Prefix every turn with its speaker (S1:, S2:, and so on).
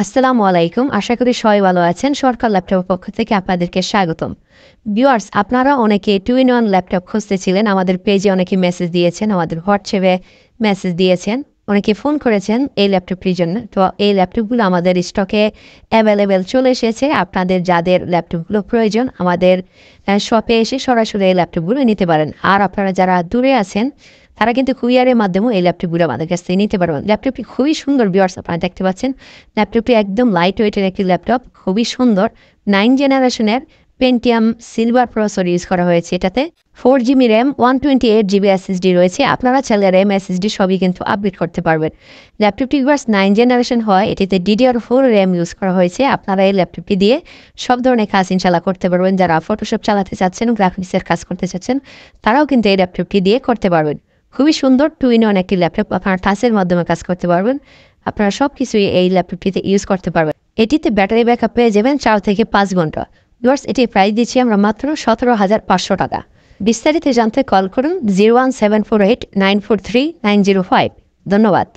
S1: আসসালামু আলাইকুম। আশা করি সবাই ভালো আছেন। সরকার ল্যাপটপের পক্ষ থেকে আপনাদেরকে স্বাগতম। ভিউয়ার্স, আপনারা অনেকে 2-in-1 ল্যাপটপ খুঁজতেছিলেন। আমাদের পেজে অনেকে মেসেজ দিয়েছেন, আমাদের হোয়াটসঅ্যাপে মেসেজ দিয়েছেন, অনেকে ফোন করেছেন এই ল্যাপটপটির জন্য। তো এই ল্যাপটপগুলো আমাদের স্টকে অ্যাভেলেবেল চলে এসেছে। আপনাদের যাদের ল্যাপটপগুলো প্রয়োজন আমাদের শপে এসে সরাসরি এই ল্যাপটপগুলো নিতে পারেন। আর আপনারা যারা দূরে আছেন তারা কিন্তু কুরিয়ারের মাধ্যমেও এই ল্যাপটপগুলো আমাদের কাছ থেকে নিতে পারবেন। ল্যাপটপটি খুবই সুন্দর ভিউয়ার্স, আপনারা দেখতে পাচ্ছেন। ল্যাপটপটি একদম লাইট ওয়েটের একটি ল্যাপটপ, খুবই সুন্দর। 9 জেনারেশনের পেন্টিয়াম সিলভার প্রসেসর ইউজ করা হয়েছে। এটাতে 4 GB র্যাম, 128 GB SSD রয়েছে। আপনারা চাইলে র্যাম SSD সবই কিন্তু আপগ্রেড করতে পারবেন। ল্যাপটপটি ভিউয়ার্স 9 জেনারেশন হয়, এটিতে DDR4 র্যাম ইউজ করা হয়েছে। আপনারা এই ল্যাপটপটি দিয়ে সব ধরনের কাজ ইনশাল্লাহ করতে পারবেন। যারা ফটোশপ চালাতে চাচ্ছেন, গ্রাফিক্সের কাজ করতে চাচ্ছেন, তারাও কিন্তু এই ল্যাপটপটি দিয়ে করতে পারবেন। খুবই সুন্দর 2-in-1 একটি ল্যাপটপ। আপনারা টাচের মাধ্যমে কাজ করতে পারবেন। আপনারা সব কিছুই এই ল্যাপটপটিতে ইউজ করতে পারবেন। এটিতে ব্যাটারি ব্যাকআপ পেয়ে যাবেন 4 থেকে 5 ঘন্টা। ভিউয়ার্স, এটি প্রাইস দিচ্ছি আমরা মাত্র 17,500 টাকা। বিস্তারিত জানতে কল করুন 01748943905। ধন্যবাদ।